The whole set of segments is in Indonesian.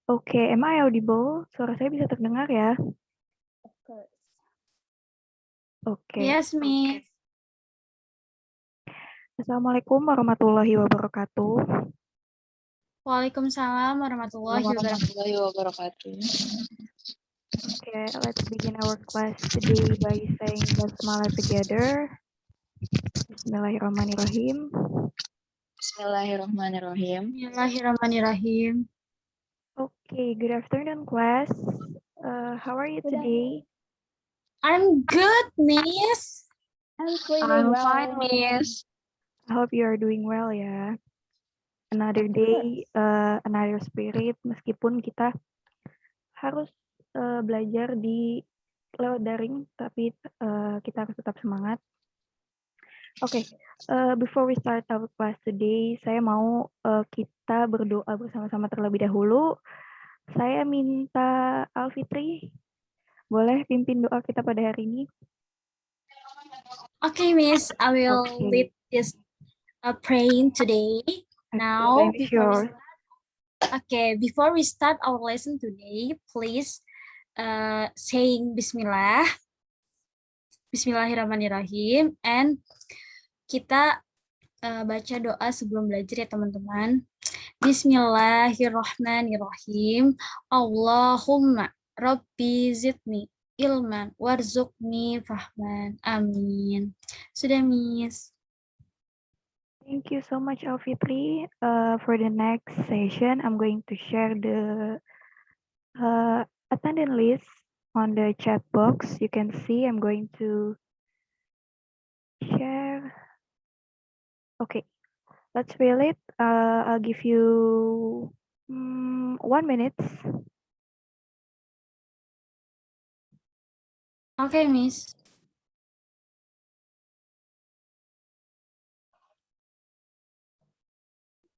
Oke, am I audible? Suara saya bisa terdengar ya? Of course. Oke. Yes, Miss. Assalamualaikum warahmatullahi wabarakatuh. Waalaikumsalam warahmatullahi wabarakatuh. Warahmatullahi wabarakatuh. Okay, let's begin our class today by saying basmalah together. Bismillahirrahmanirrahim. Bismillahirrahmanirrahim. Bismillahirrahmanirrahim. Okay, good afternoon, class. How are you today? I'm good, Miss. I'm fine, Miss. I hope you are doing well ya. Another day, another spirit. Meskipun kita harus belajar di lewat daring, tapi kita harus tetap semangat. Oke, before we start our class today, saya mau kita berdoa bersama-sama terlebih dahulu. Saya minta Alfitri, boleh pimpin doa kita pada hari ini? Okay, Miss. I will lead this praying today. Now, before we start our lesson today, please saying Bismillah, Bismillahirrahmanirrahim, and kita baca doa sebelum belajar ya teman-teman. Bismillahirrahmanirrahim. Allahumma Rabbi zidni ilman warzuqni fahman. Amin. Sudah, Miss. Thank you so much, Alfitri. For the next session, I'm going to share the attendance list on the chat box. You can see I'm going to share. Okay, let's fill it. I'll give you 1 minute. Okay, Miss.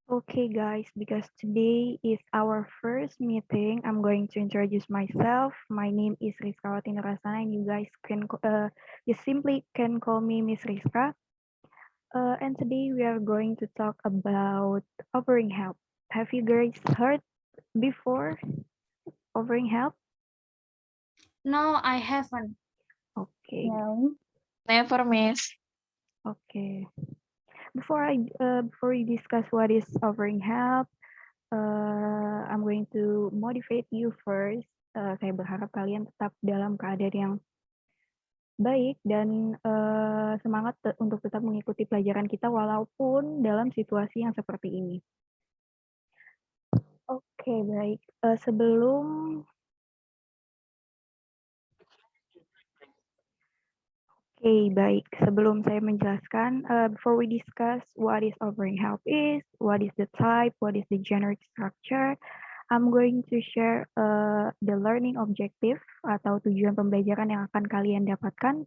Okay, guys, because today is our first meeting, I'm going to introduce myself. My name is Rizkawati Nurasana, and you guys can you simply can call me Miss Rizka. And today we are going to talk about offering help. Have you guys heard before offering help? No, I haven't. Okay. No. Never, Miss. Okay. Before we discuss what is offering help, I'm going to motivate you first. Saya berharap kalian tetap dalam keadaan yang baik dan semangat untuk tetap mengikuti pelajaran kita walaupun dalam situasi yang seperti ini. Oke, baik. Sebelum saya menjelaskan, before we discuss what is offering help is, what is the type, what is the generic structure, I'm going to share the learning objective atau tujuan pembelajaran yang akan kalian dapatkan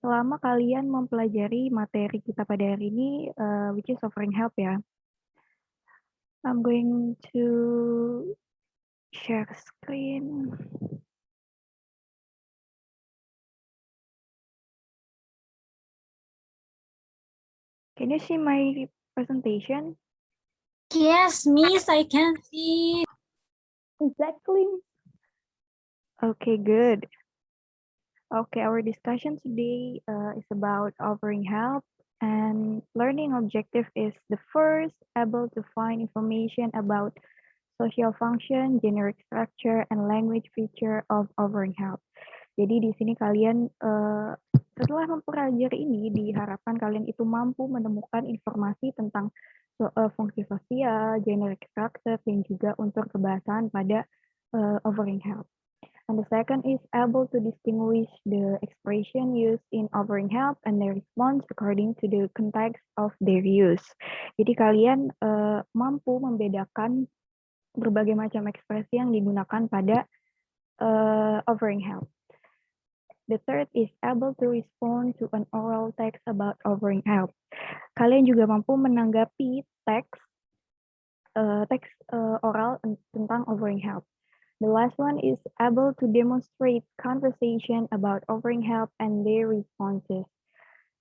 selama kalian mempelajari materi kita pada hari ini, which is offering help ya. I'm going to share screen. Can you see my presentation? Yes, Miss, I can see. Exactly. Okay, good. Okay, our discussion today is about offering help, and learning objective is the first able to find information about social function, generic structure, and language feature of offering help. Jadi di sini kalian setelah mempelajari ini diharapkan kalian itu mampu menemukan informasi tentang fungsi sosial, generic structure, dan juga unsur kebahasan pada offering help. And the second is able to distinguish the expression used in offering help and their response according to the context of their use. Jadi kalian mampu membedakan berbagai macam ekspresi yang digunakan pada offering help. The third is able to respond to an oral text about offering help. Kalian juga mampu menanggapi teks oral tentang offering help. The last one is able to demonstrate conversation about offering help and their responses.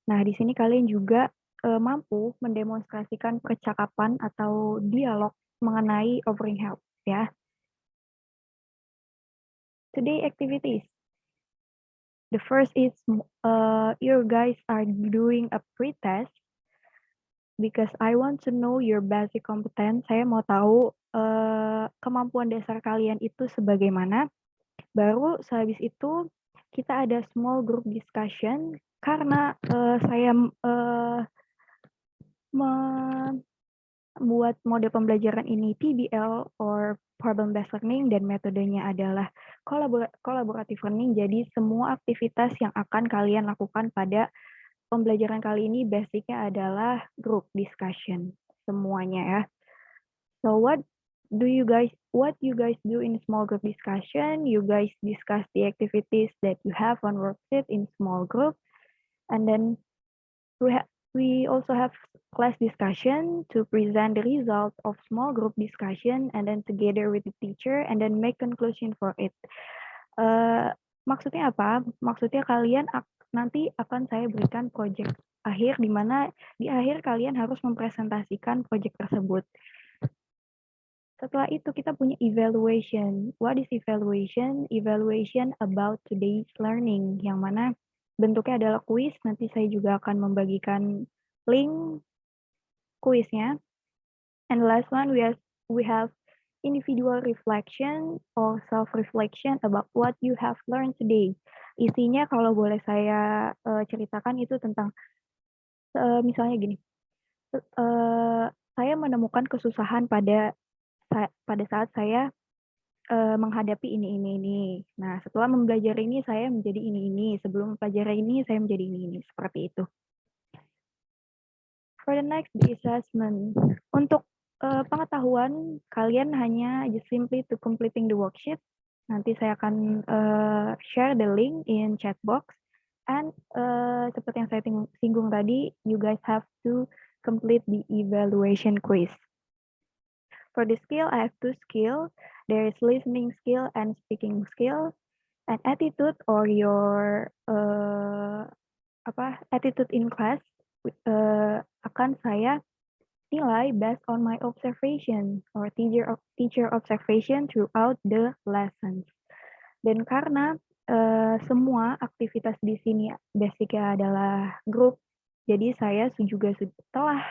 Nah, di sini kalian juga mampu mendemonstrasikan percakapan atau dialog mengenai offering help, ya. today activities. The first is you guys are doing a pre-test because I want to know your basic competence. Saya mau tahu kemampuan dasar kalian itu sebagaimana. Baru sehabis itu kita ada small group discussion karena saya membuat mode pembelajaran ini PBL or problem based learning dan metodenya adalah collaborative learning. Jadi semua aktivitas yang akan kalian lakukan pada pembelajaran kali ini basicnya adalah group discussion semuanya ya. So what you guys do in small group discussion? You guys discuss the activities that you have on worksheet in small group, and then we also have class discussion to present the results of small group discussion, and then together with the teacher, and then make conclusion for it. Maksudnya apa? Maksudnya kalian nanti akan saya berikan project akhir di mana di akhir kalian harus mempresentasikan project tersebut. Setelah itu kita punya evaluation. What is evaluation? Evaluation about today's learning, yang mana bentuknya adalah quiz. Nanti saya juga akan membagikan link quiznya. And the last one, we have individual reflection or self-reflection about what you have learned today. Isinya kalau boleh saya ceritakan itu tentang, misalnya gini, saya menemukan kesusahan pada saat saya menghadapi ini. Nah, setelah mempelajari ini saya menjadi ini. Sebelum mempelajari ini saya menjadi ini. Seperti itu. For the next, the assessment. Untuk pengetahuan, kalian hanya just simply to completing the worksheet. Nanti saya akan share the link in chat box. And seperti yang saya singgung tadi, you guys have to complete the evaluation quiz. For the skill, I have 2 skills. There is listening skill and speaking skill. And attitude or your attitude in class akan saya nilai based on my observation or teacher observation throughout the lessons. Dan karena semua aktivitas di sini basicnya adalah grup, jadi saya juga telah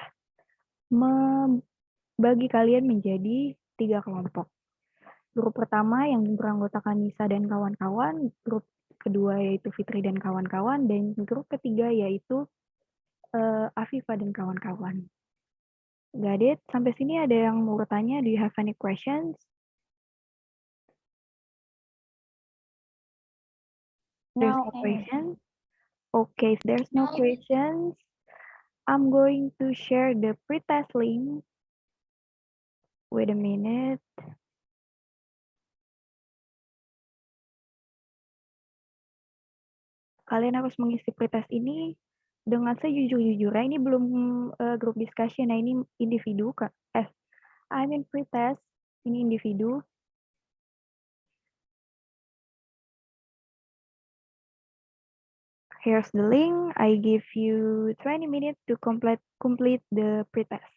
bagi kalian menjadi 3 kelompok. Grup pertama yang beranggotakan Nisa dan kawan-kawan, grup kedua yaitu Fitri dan kawan-kawan, dan grup ketiga yaitu Afifa dan kawan-kawan. Got it? Sampai sini ada yang mau bertanya? Do you have any questions? There's no questions? Okay, if there's no questions, I'm going to share the pretest link. Wait a minute. Kalian harus mengisi pretest ini dengan sejujur-jujurnya. Ini belum group discussion, nah ini individu. I mean pretest, ini individu. Here's the link. I give you 20 minutes to complete the pretest.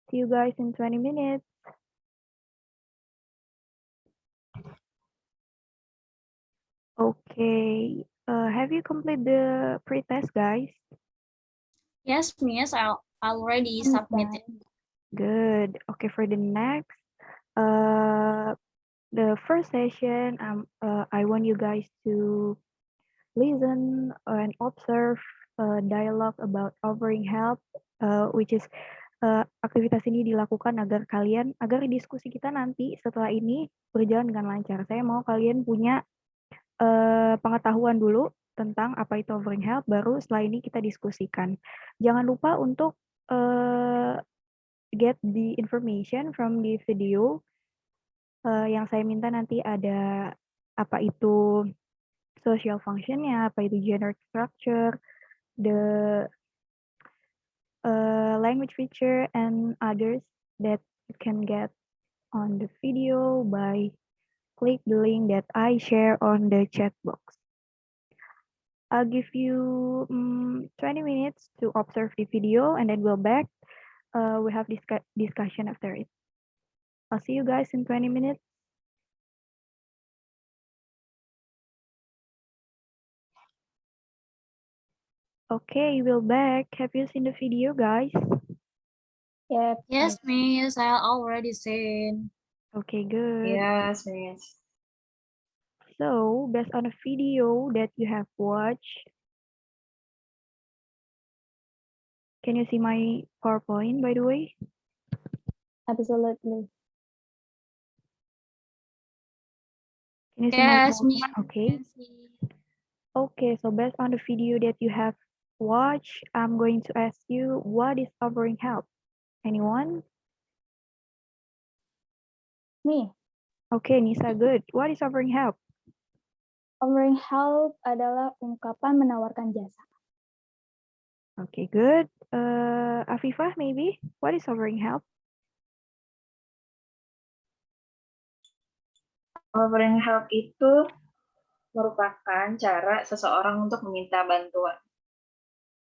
See you guys in 20 minutes. Okay. Have you completed the pretest, guys? Yes, Miss, I already submitted. Good. Okay, for the next, the first session, I want you guys to listen and observe dialogue about offering help, which is aktivitas ini dilakukan agar diskusi kita nanti setelah ini berjalan dengan lancar. Saya mau kalian punya pengetahuan dulu tentang apa itu offering help, baru setelah ini kita diskusikan. Jangan lupa untuk get the information from the video. Yang saya minta nanti ada apa itu social function-nya, apa itu generic structure, the language feature, and others that you can get on the video by click the link that I share on the chat box. I'll give you 20 minutes to observe the video and then we'll back. We have discussion after it. I'll see you guys in 20 minutes. Okay, we're back. Have you seen the video, guys? Yep. Yes, Miss, I already seen. Okay, good. Yes, Miss. So, based on the video that you have watched, can you see my PowerPoint, by the way? Absolutely. Can you see my Yes, Miss. PowerPoint? Okay. Okay, so based on the video that you have watched, I'm going to ask you, what is offering help? Anyone? Me, Okay, Nisa, good. What is offering help? offering help adalah ungkapan menawarkan jasa. Okay, good. Afifah, maybe? What is offering help? Offering help itu merupakan cara seseorang untuk meminta bantuan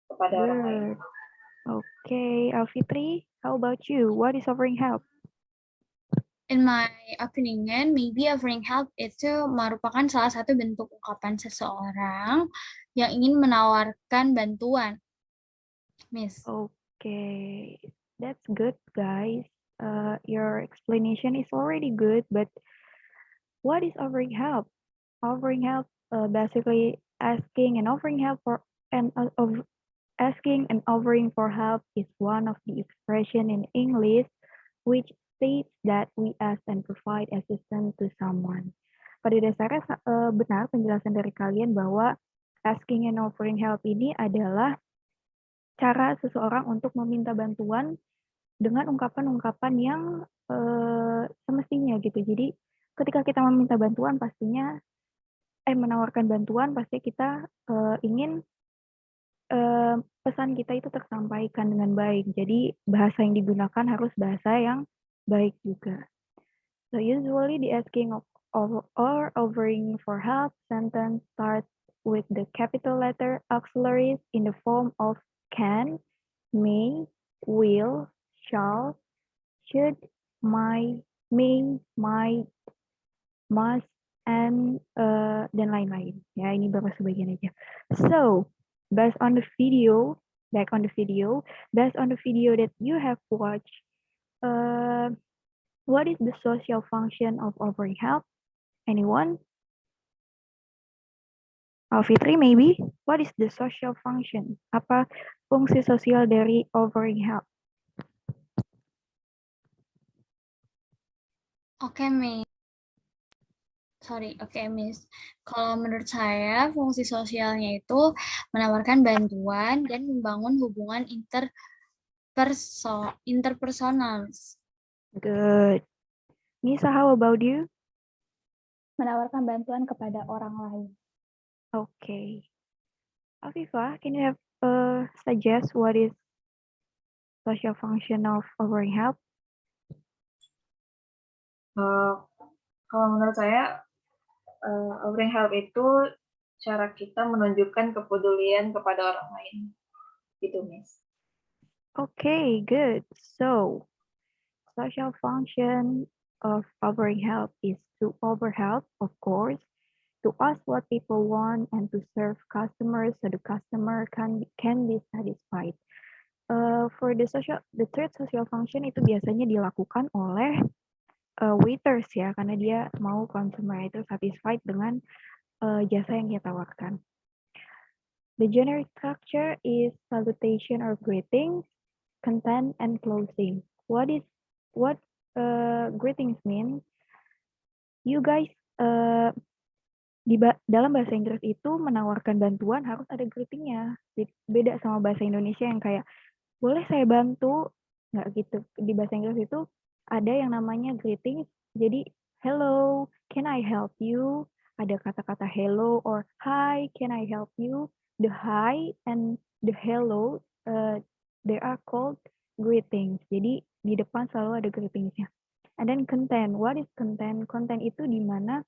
kepada orang lain. Good. Okay, Alfitri, how about you? What is offering help? In my opinion, maybe offering help itu merupakan salah satu bentuk ungkapan seseorang yang ingin menawarkan bantuan. Miss. Okay, that's good, guys. Your explanation is already good, but what is offering help? Offering help, basically asking and offering help for and asking and offering for help is one of the expression in English which states that we ask and provide assistance to someone. Pada dasarnya benar penjelasan dari kalian bahwa asking and offering help ini adalah cara seseorang untuk meminta bantuan dengan ungkapan-ungkapan yang semestinya gitu. Jadi ketika kita meminta bantuan pastinya menawarkan bantuan pasti kita ingin pesan kita itu tersampaikan dengan baik. Jadi bahasa yang digunakan harus bahasa yang baik juga. So usually the asking or offering for help sentence starts with the capital letter auxiliaries in the form of can, may, will, shall, should, might, may, might, must, and dan lain-lain. Ya, ini baru sebagian aja. So, based on the video, based on the video that you have watched, what is the social function of offering help? Anyone? Fitri, maybe? What is the social function? Apa fungsi sosial dari offering help? Oke, Miss. Miss. Kalau menurut saya, fungsi sosialnya itu menawarkan bantuan dan membangun hubungan interpersonal. Good. Nisa, how about you? Menawarkan bantuan kepada orang lain. Okay. Afifah, can you have suggest what is social function of offering help? Kalau menurut saya, offering help itu cara kita menunjukkan kepedulian kepada orang lain. Gitu, Miss. Okay, good. So, social function of offering help is to offer help, of course, to ask what people want and to serve customers so the customer can be satisfied. For the third social function itu biasanya dilakukan oleh waiters ya, karena dia mau consumer itu satisfied dengan jasa yang dia tawarkan. The generic structure is salutation or greetings, content, and closing. What greetings mean? You guys dalam bahasa Inggris itu menawarkan bantuan harus ada greetingnya. Beda sama bahasa Indonesia yang kayak boleh saya bantu, nggak gitu. Di bahasa Inggris itu ada yang namanya greetings. Jadi hello, can I help you? Ada kata-kata hello or hi, can I help you? The hi and the hello, they are called greetings. Jadi di depan selalu ada greetingsnya. And then content. What is content? Content itu di mana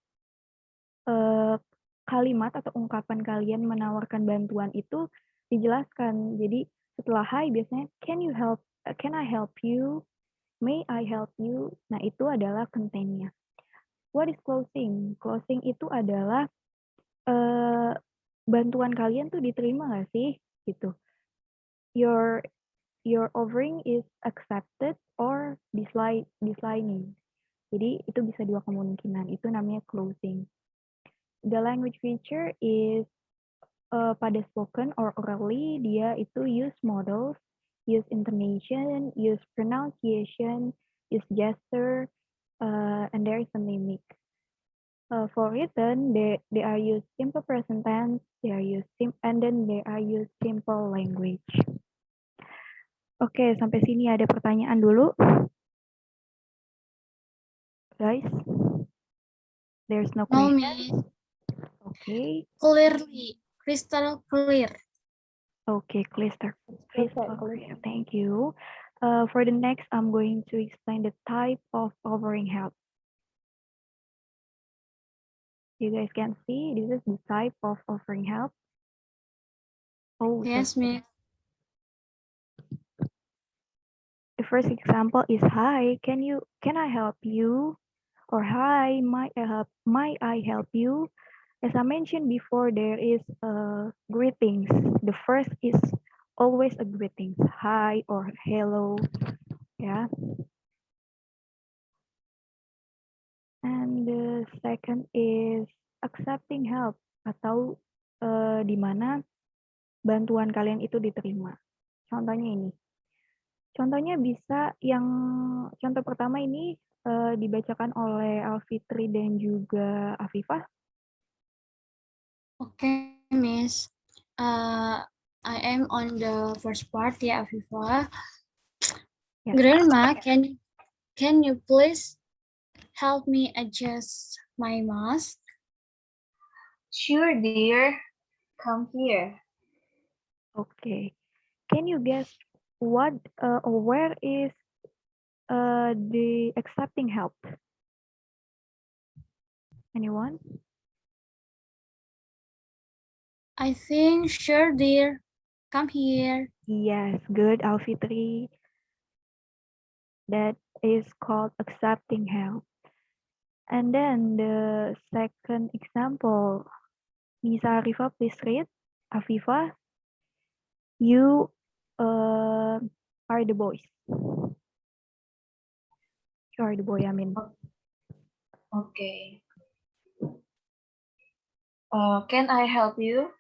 kalimat atau ungkapan kalian menawarkan bantuan itu dijelaskan. Jadi setelah hi biasanya can I help you? May I help you? Nah, itu adalah content-nya. What is closing? Closing itu adalah bantuan kalian tuh diterima nggak sih? gitu. Your offering is accepted or declining. Jadi itu bisa dua kemungkinan. Itu namanya closing. The language feature is pada spoken or orally dia itu use modals, use intonation, use pronunciation, use gesture, and there is a mimic. For written, they are used simple present tense, they are used and then they are used simple language. Oke, sampai sini ada pertanyaan dulu. Guys, there's no No, question. Miss. Okay. Clearly, crystal clear. Okay, crystal clear. Thank you. For the next, I'm going to explain the type of offering help. You guys can see this is the type of offering help. Oh, Yes, Miss. the first example is hi. Can I help you? Or hi, might I help you? As I mentioned before, there is greetings. The first is always a greetings, hi or hello, yeah. And the second is accepting help atau di mana bantuan kalian itu diterima. Contohnya ini. Contohnya bisa contoh pertama ini dibacakan oleh Alfitri dan juga Afifah. Okay, Miss. I am on the first part, ya, Afifah. Ya. Grandma, can you please help me adjust my mask? Sure, dear. Come here. Okay. Can you guess what or where is the accepting help? Anyone? I think, sure, dear. Come here. Yes, good, Alfitri. That is called accepting help. And then the second example, Nisa Arifa, please read. Afifa, you are the boys. You are the boy, I mean. Okay. Can I help you?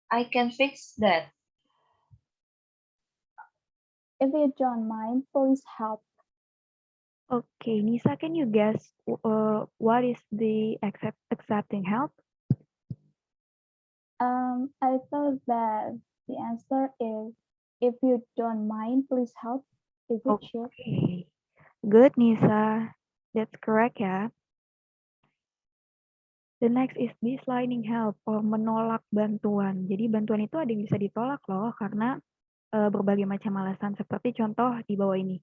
I can fix that. If you don't mind, please help. Okay, Nisa, can you guess what is the accepting help? I thought that the answer is, if you don't mind, please help. Is it sure? Okay, good, Nisa. That's correct ya. The next is declining help or menolak bantuan. Jadi bantuan itu ada yang bisa ditolak loh karena berbagai macam alasan seperti contoh di bawah ini.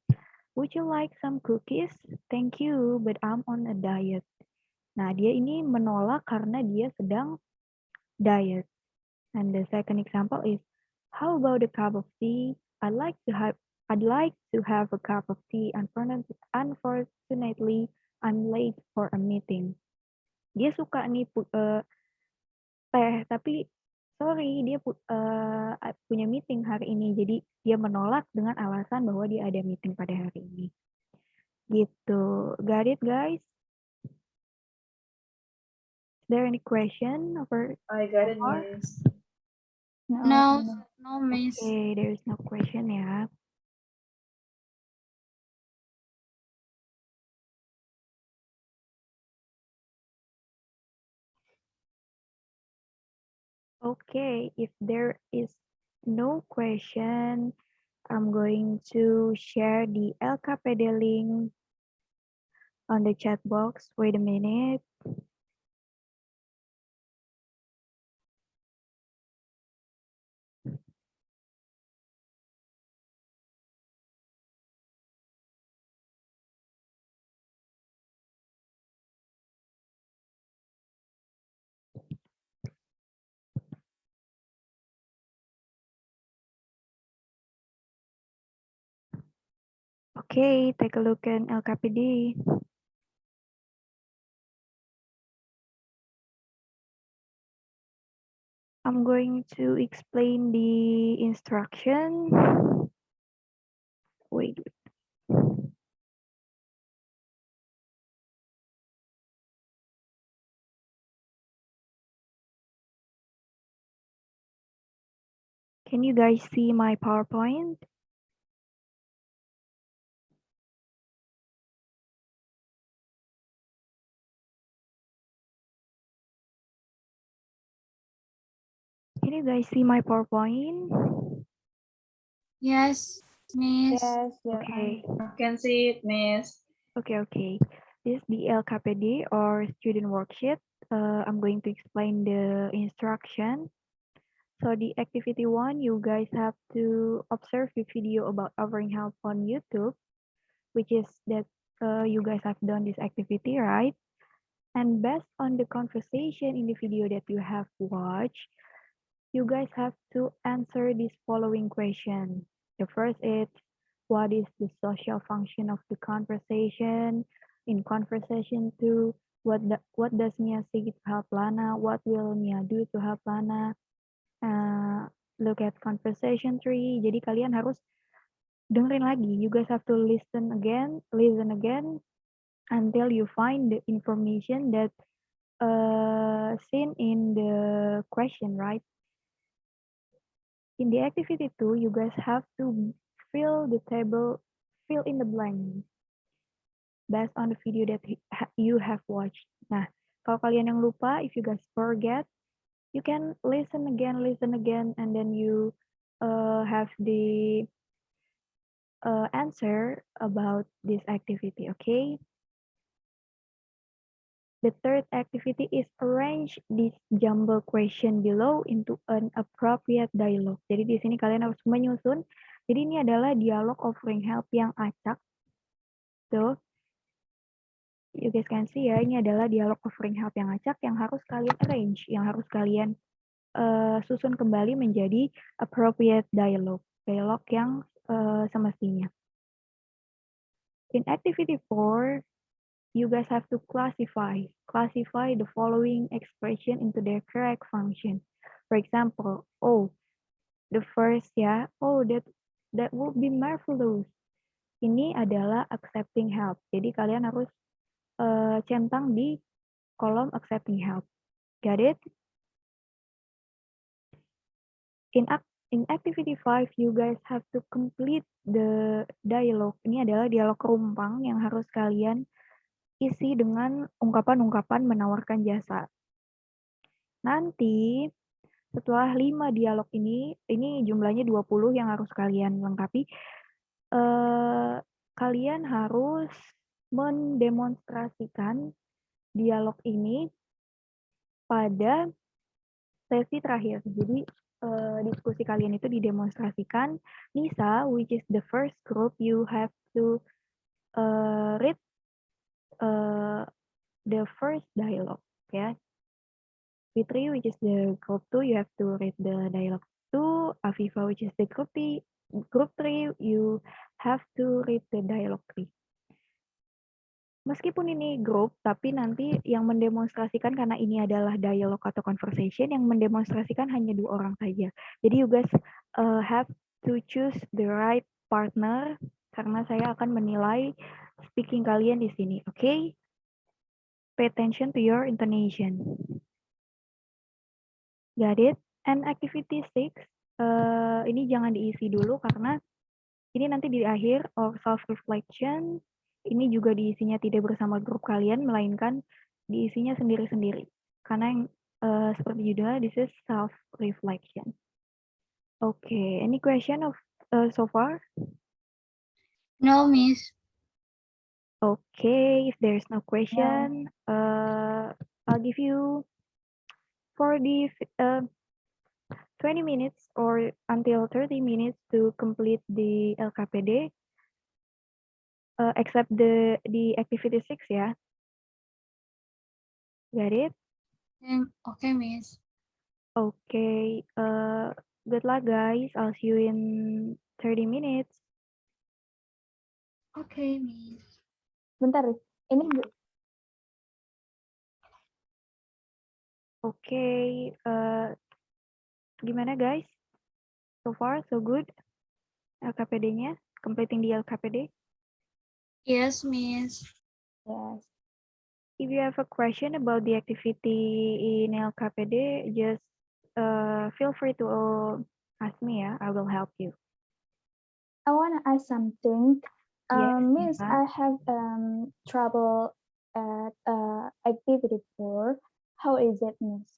Would you like some cookies? Thank you, but I'm on a diet. Nah, dia ini menolak karena dia sedang diet. And the second example is, how about a cup of tea? I'd like to have a cup of tea. Unfortunately, I'm late for a meeting. Dia suka nih teh, tapi sorry dia punya meeting hari ini, jadi dia menolak dengan alasan bahwa dia ada meeting pada hari ini. Gitu, got it guys? Is there any question over? I got it, Or? Miss. No, Miss. Okay, there is no question ya. Okay, if there is no question, I'm going to share the LKPD link on the chat box. Wait a minute. Okay, take a look at LKPD. I'm going to explain the instruction. Wait. Can you guys see my PowerPoint? Can you guys see my PowerPoint? Yes, Miss. Yes, yeah. Okay. I can see it, Miss. Okay. This is the LKPD or student worksheet. I'm going to explain the instruction. So the activity 1, you guys have to observe the video about offering help on YouTube, which is that you guys have done this activity, right? And based on the conversation in the video that you have watched, you guys have to answer this following question. The first is, what is the social function of the conversation? In conversation 2, what does Mia say to help Lana? What will Mia do to help Lana? Look at conversation 3. Jadi kalian harus dengerin lagi. You guys have to listen again until you find the information that seen in the question, right? In the activity 2, you guys have to fill in the blank based on the video that you have watched. Nah, kalau kalian yang lupa, if you guys forget, you can listen again, and then you have the answer about this activity, okay? The third activity is arrange this jumble question below into an appropriate dialogue. Jadi di sini kalian harus menyusun. Jadi ini adalah dialog offering help yang acak. Tuh, you guys can see ya, ini adalah dialog offering help yang acak yang harus kalian arrange, yang harus kalian susun kembali menjadi appropriate dialogue. Dialog yang semestinya. In activity 4, you guys have to classify the following expression into their correct function. For example, oh, the first ya, oh that would be marvelous. Ini adalah accepting help. Jadi kalian harus centang di kolom accepting help. Got it? In activity 5, you guys have to complete the dialogue. Ini adalah dialog rumpang yang harus kalian isi dengan ungkapan-ungkapan menawarkan jasa. Nanti setelah 5 dialog ini jumlahnya 20 yang harus kalian lengkapi, kalian harus mendemonstrasikan dialog ini pada sesi terakhir. Jadi diskusi kalian itu didemonstrasikan. Nisa, which is the first group, you have to read the first dialogue, ya. Fitri, which is the group 2, you have to read the dialogue 2. Afifa, which is the group 3, you have to read the dialogue 3. Meskipun ini grup, tapi nanti yang mendemonstrasikan, karena ini adalah dialog atau conversation, yang mendemonstrasikan hanya 2 orang saja. Jadi you guys have to choose the right partner, karena saya akan menilai speaking kalian di sini, oke? Okay? Pay attention to your intonation. Got it? And activity 6, ini jangan diisi dulu karena ini nanti di akhir, or self-reflection, ini juga diisinya tidak bersama grup kalian, melainkan diisinya sendiri-sendiri. Karena yang seperti judulnya, this is self-reflection. Okay, any question of so far? No, Miss. Okay, if there's no question, I'll give you for the 20 minutes or until 30 minutes to complete the LKPD, except the activity 6 ya. Got it? Okay, Miss. Okay, good luck guys. I'll see you in 30 minutes. Okay, Miss. Bentar, ini Okay, Gimana guys? So far, so good. LKPD-nya, completing the LKPD. Yes, Miss. Yes. If you have a question about the activity in LKPD, just feel free to ask me ya. I will help you. I want to ask something. Yes, Miss, Nisa. I have trouble at activity 4. How is it, Miss?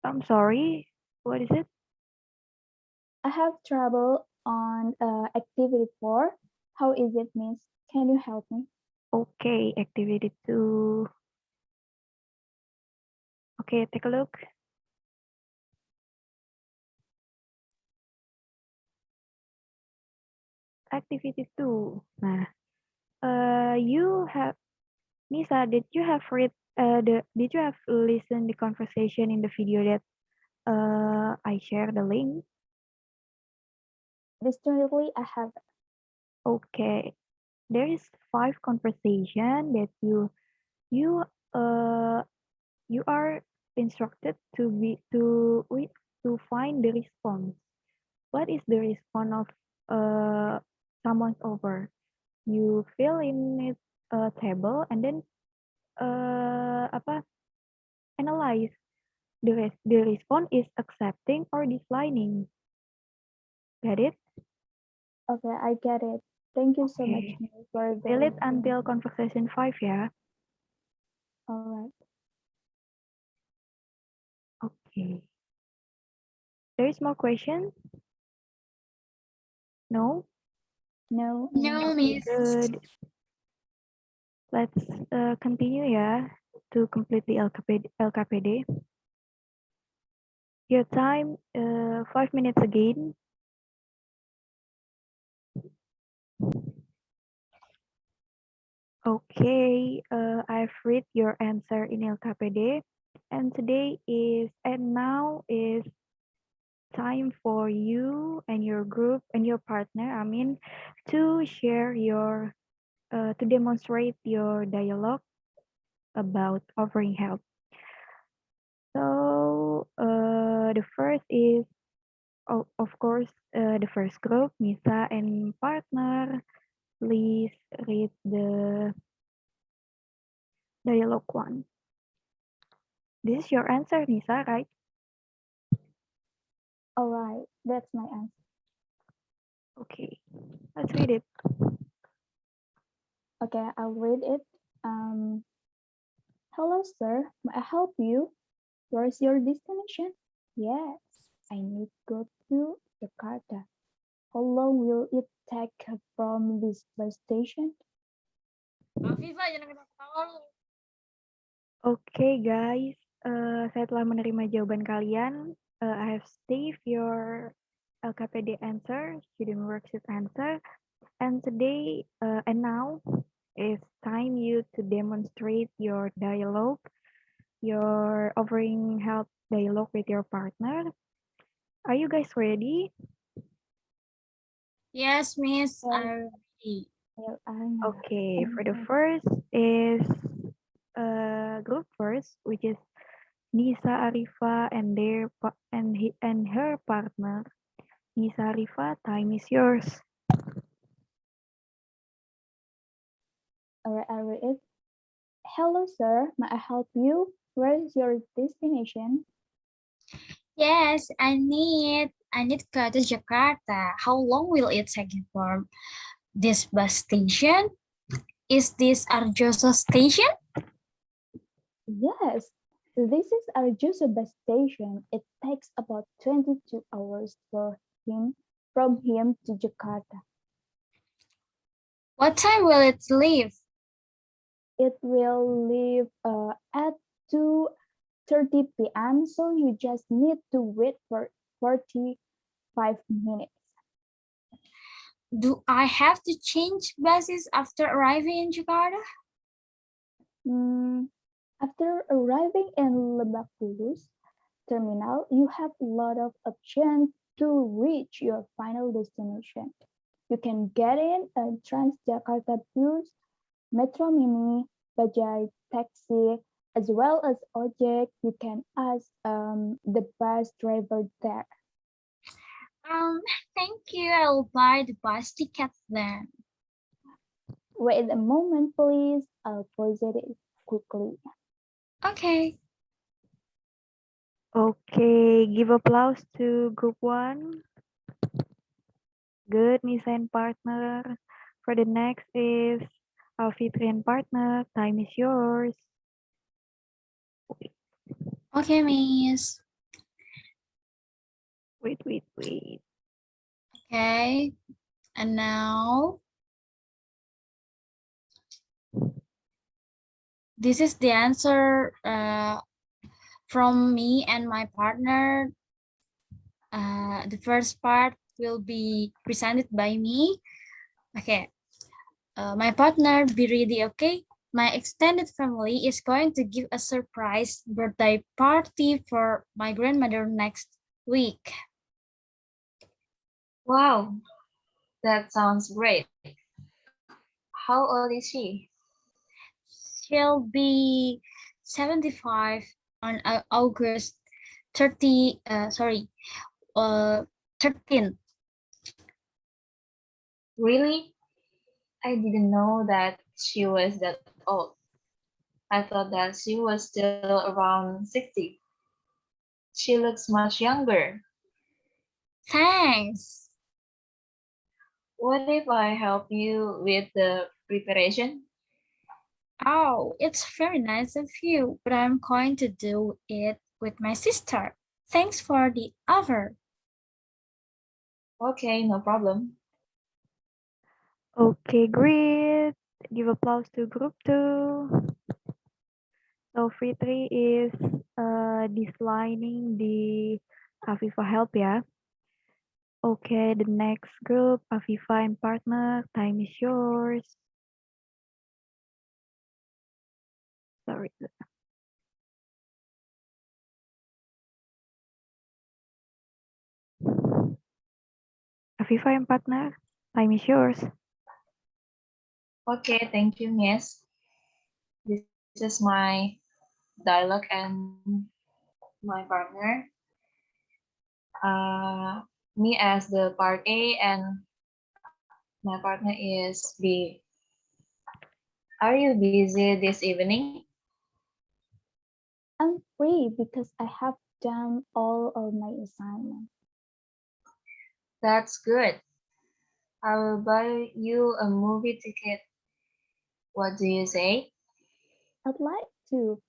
I'm sorry. What is it? I have trouble on activity 4. How is it, Miss? Can you help me? Okay, activity 2. Okay, take a look. Activity 2. Nah, you have, Nisa, did you have read did you have listened the conversation in the video that I share the link? Distinctly, I have. Okay, there is 5 conversation that you uh you are instructed to find the response. What is the response of someone's over? You fill in it a table and then analyze the response is accepting or declining. Get it? Okay, I get it. Thank you so much, Okay. Miss, for the Fill it info. until conversation 5 ya. All right. Okay. There is more question? No? No, No, Okay, Miss. good. Let's continue ya to complete the LKPD. Your time 5 minutes again. Okay, I've read your answer in LKPD, and now is time for you and your group and your partner, to share to demonstrate your dialogue about offering help. So, the first is, of course, the first group, Nisa and partner. Please read the dialogue one. This is your answer, Nisa, right? all right. That's my answer. Okay, let's read it. Okay, I'll read it. Um, Hello, sir. May I help you? Where's your destination? Yes, I need to go to Jakarta. How long will it take from this bus station? Afifa, jangan ketawa lu. Okay, guys. Saya telah menerima jawaban kalian. I have saved your LKPD answer, student worksheet answer, and now, it's time you to demonstrate your dialogue, your offering help dialogue with your partner. Are you guys ready? Yes, Miss. Well, I'm ready. well, I'm not. Okay, for the first is group first, which is Nisa Arifa and her partner. Nisa Arifa, time is yours. All right, I'll read it. Hello, sir. May I help you? Where's your destination? Yes, I need to go to Jakarta. How long will it take you from this bus station? Is this Arjoso station? Yes, this is Arjuso bus station. It takes about 22 hours from him to Jakarta. What time will it leave? It will leave at 2:30 p.m. So you just need to wait for 45 minutes. Do I have to change buses after arriving in Jakarta? After arriving in Lebak Bulus terminal, you have a lot of options to reach your final destination. You can get in a Transjakarta bus, Metro Mini, Bajaj, taxi, as well as object, you can ask the bus driver there. Um, Thank you. I'll buy the bus ticket then. Wait a moment, please. I'll process it quickly. Okay. Okay, give applause to group 1. Good, Nisa and partner. For the next is Alfitri and partner. Time is yours. Okay, Miss. Wait. Okay. And now, this is the answer from me and my partner. The first part will be presented by me. Okay. My partner, be ready, okay? My extended family is going to give a surprise birthday party for my grandmother next week. Wow, that sounds great. How old is she? She'll be 75 on August 30, 13th. Really? I didn't know that she was that old. I thought that she was still around 60. She looks much younger. Thanks. What if I help you with the preparation? Oh, it's very nice of you, but I'm going to do it with my sister. Thanks for the offer. Okay, no problem. Okay, great. Give applause to group 2. So Fitri is declining the Afifa help ya. Okay, the next group, Afifa and partner. Time is yours. Sorry. Afifa and partner. Time is yours. Okay, thank you, Miss. This is my dialogue and my partner. Me as the part A and my partner is B. Are you busy this evening? I'm free because I have done all of my assignments. That's good. I will buy you a movie ticket. What do you say? I'd like to,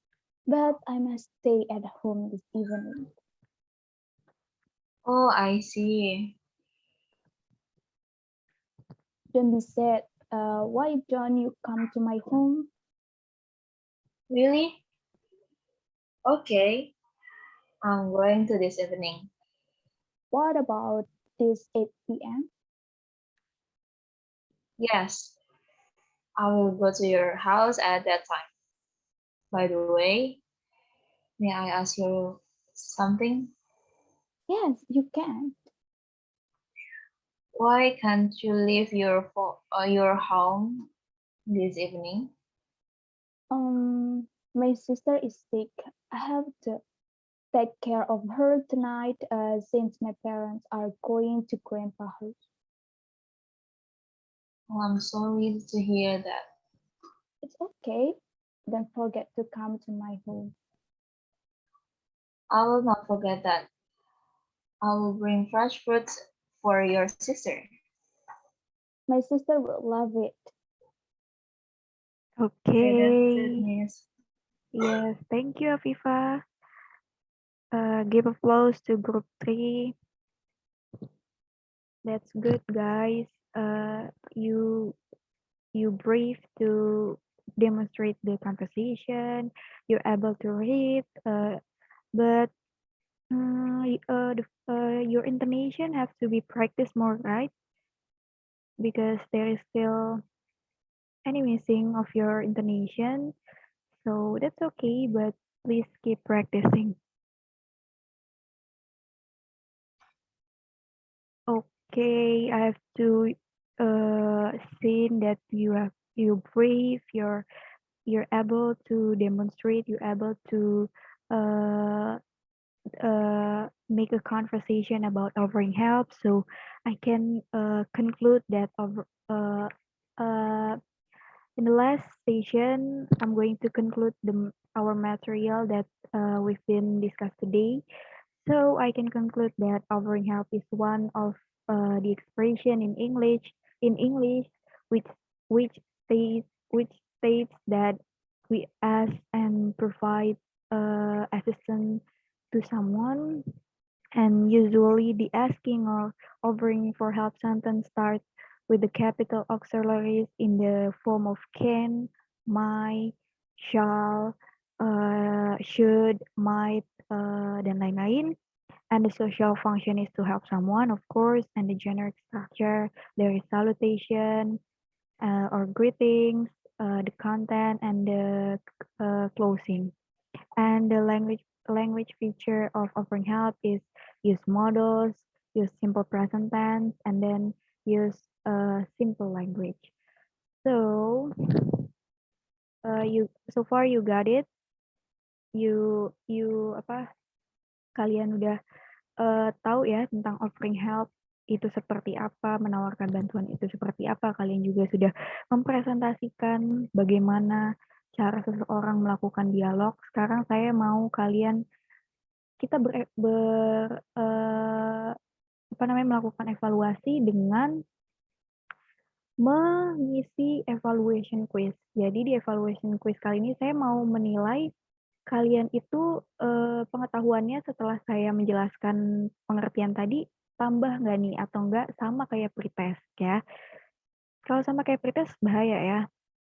but I must stay at home this evening. Oh, I see. Don't be sad. Why don't you come to my home? Really? Okay, I'm going to this evening. What about this 8 p.m.? Yes, I will go to your house at that time. By the way, may I ask you something? Yes, you can. Why can't you leave your home this evening? My sister is sick. I have to take care of her tonight since my parents are going to grandpa's house. Oh, I'm sorry to hear that. It's okay. Don't forget to come to my home. I will not forget that. I will bring fresh fruits for your sister. My sister will love it. Okay, that's it, Okay. Miss. Yes, thank you, Afifa. Give applause to group 3. That's good, guys. You brave to demonstrate the conversation. You're able to read, but your intonation have to be practiced more, right? Because there is still any missing of your intonation. So that's okay, but please keep practicing. Okay, I have to seen that you brave, you're you're able to demonstrate, you're able to uh, make a conversation about offering help. So I can conclude that in the last session, I'm going to conclude our material that we've been discussed today. So I can conclude that offering help is one of the expression in English which which states that we ask and provide assistance to someone, and usually the asking or offering for help sentence starts with the capital auxiliaries in the form of can, might, shall, should, might, dan lain-lain. And the social function is to help someone, of course, and the generic structure, there is salutation or greetings, the content, and the closing. And the language feature of offering help is use modals, use simple present tense, and then use simple language. So you so far you got it. You apa? Kalian udah tahu ya tentang offering help itu seperti apa, menawarkan bantuan itu seperti apa. Kalian juga sudah mempresentasikan bagaimana cara seseorang melakukan dialog. Sekarang saya mau kalian kita melakukan evaluasi dengan mengisi evaluation quiz. Jadi di evaluation quiz kali ini saya mau menilai kalian itu pengetahuannya setelah saya menjelaskan pengertian tadi tambah nggak nih atau enggak sama kayak pretest ya. Kalau sama kayak pretest bahaya ya.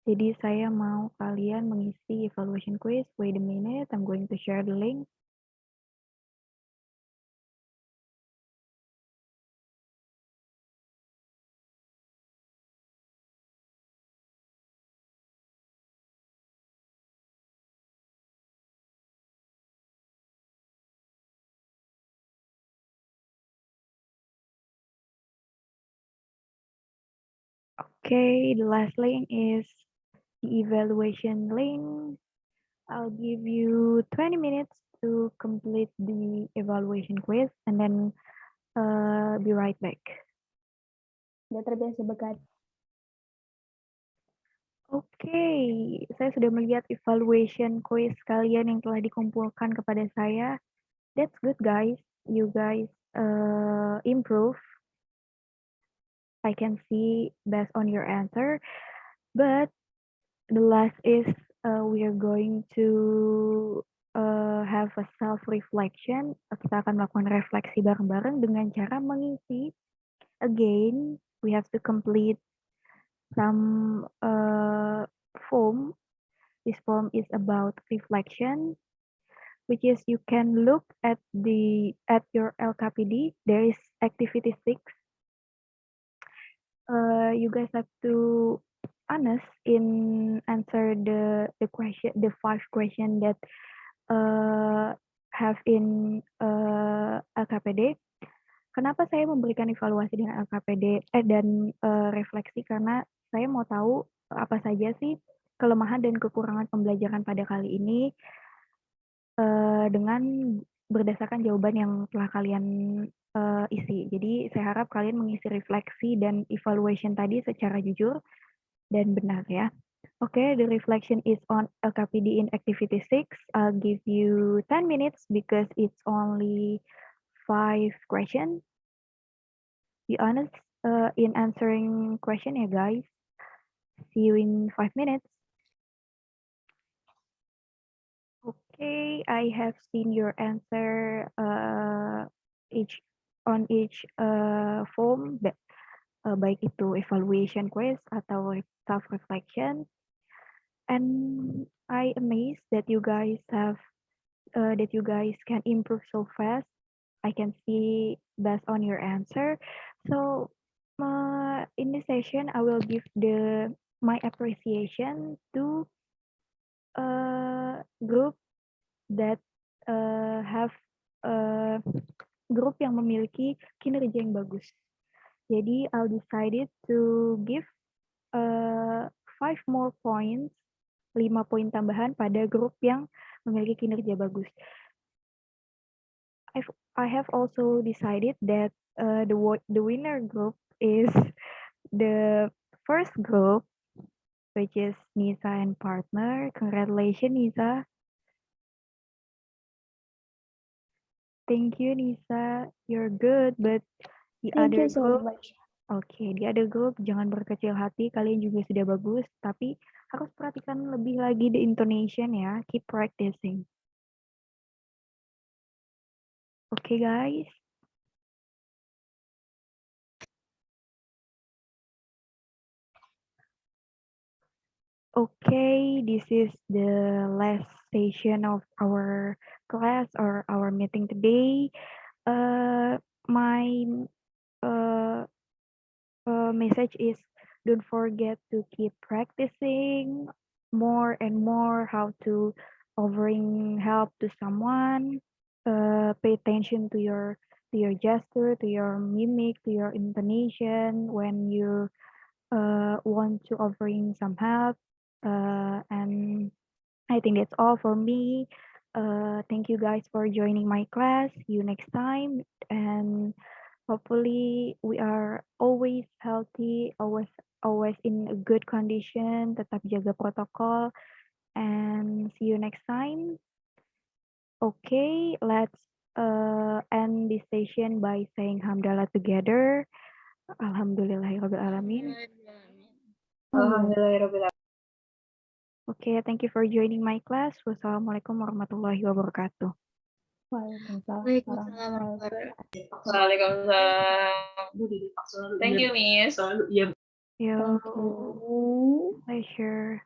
Jadi saya mau kalian mengisi evaluation quiz. Wait a minute, I'm going to share the link. Okay, the last link is the evaluation link. I'll give you 20 minutes to complete the evaluation quiz and then be right back. Udah terbiasa bekat. Oke, saya sudah melihat evaluation quiz kalian yang telah dikumpulkan kepada saya. That's good, guys. You guys improve. I can see based on your answer. But the last is we are going to have a self-reflection. Kita akan melakukan refleksi bareng-bareng dengan cara mengisi. Again, we have to complete some form. This form is about reflection, which is you can look at your LKPD. There is activity 6. You guys have to honest in answer the 5 question that have in LKPD. Kenapa saya memberikan evaluasi dengan LKPD dan refleksi, karena saya mau tahu apa saja sih kelemahan dan kekurangan pembelajaran pada kali ini dengan berdasarkan jawaban yang telah kalian isi. Jadi saya harap kalian mengisi refleksi dan evaluation tadi secara jujur dan benar ya. Okay, the reflection is on LKPD in activity 6. I'll give you 10 minutes because it's only 5 questions. Be honest in answering question ya guys. See you in 5 minutes. Okay, I have seen your answer each form, baik itu evaluation quiz atau self reflection. And I amazed that you guys can improve so fast. I can see based on your answer. So in this session, I will give my appreciation to group that have grup yang memiliki kinerja yang bagus. Jadi I'll decided to give 5 more points 5 poin tambahan pada grup yang memiliki kinerja bagus. I have also decided that the winner group is the first group, which is Nisa and partner. Congratulations, Nisa. Thank you, Nisa. You're good, but the Thank other you so group, much. oke, di other group jangan berkecil hati. Kalian juga sudah bagus, tapi harus perhatikan lebih lagi the intonation ya. Keep practicing. Okay, guys. Okay, this is the last session of our class or our meeting today. My message is don't forget to keep practicing more and more how to offering help to someone. Pay attention to your gesture, to your mimic, to your intonation when you want to offering some help. And I think that's all for me. Thank you guys for joining my class. See you next time. And hopefully we are always healthy, always in a good condition, tetap jaga protokol, and see you next time. Okay, let's end this session by saying hamdalah together. Alhamdulillahirrabbilalamin. Alhamdulillah. Okay, thank you for joining my class. Wassalamualaikum warahmatullahi wabarakatuh. Waalaikumsalam Waalaikumsalam warahmatullahi warahmatullahi wabarakatuh. Waalaikumsalam. Thank you, Miss. Yo, Thank you. pleasure.